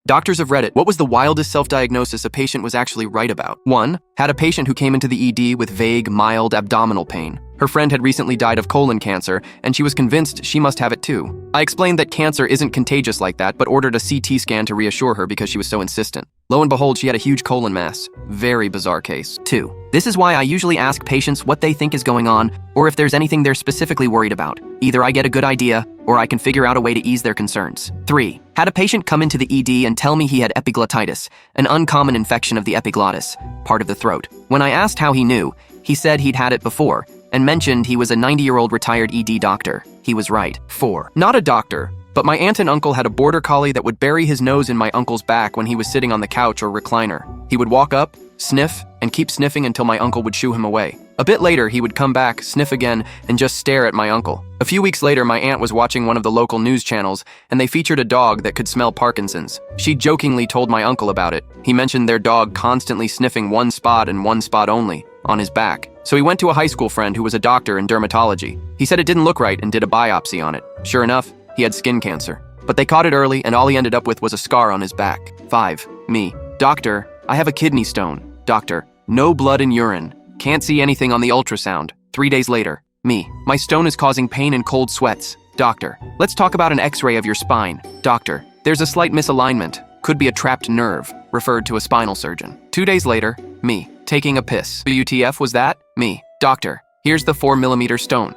Doctors of Reddit, what was the wildest self-diagnosis a patient was actually right about? 1. Had a patient who came into the ED with vague, mild abdominal pain. Her friend had recently died of colon cancer, and she was convinced she must have it too. I explained that cancer isn't contagious like that, but ordered a CT scan to reassure her because she was so insistent. Lo and behold, she had a huge colon mass. Very bizarre case. 2. This is why I usually ask patients what they think is going on, or if there's anything they're specifically worried about. Either I get a good idea, or I can figure out a way to ease their concerns. 3. Had a patient come into the ED and tell me he had epiglottitis, an uncommon infection of the epiglottis, part of the throat. When I asked how he knew, he said he'd had it before, and mentioned he was a 90-year-old retired ED doctor. He was right. 4. Not a doctor, but my aunt and uncle had a border collie that would bury his nose in my uncle's back when he was sitting on the couch or recliner. He would walk up, sniff, and keep sniffing until my uncle would shoo him away. A bit later, he would come back, sniff again, and just stare at my uncle. A few weeks later, my aunt was watching one of the local news channels, and they featured a dog that could smell Parkinson's. She jokingly told my uncle about it. He mentioned their dog constantly sniffing one spot and one spot only, on his back. So he went to a high school friend who was a doctor in dermatology. He said it didn't look right and did a biopsy on it. Sure enough, he had skin cancer. But they caught it early, and all he ended up with was a scar on his back. 5. Me. Doctor, I have a kidney stone. Doctor, no blood in urine. Can't see anything on the ultrasound. 3 days later. Me. My stone is causing pain and cold sweats. Doctor, let's talk about an x-ray of your spine. Doctor, there's a slight misalignment. Could be a trapped nerve. Referred to a spinal surgeon. 2 days later. Me. Taking a piss. WTF was that? Me. Doctor, here's the 4mm stone.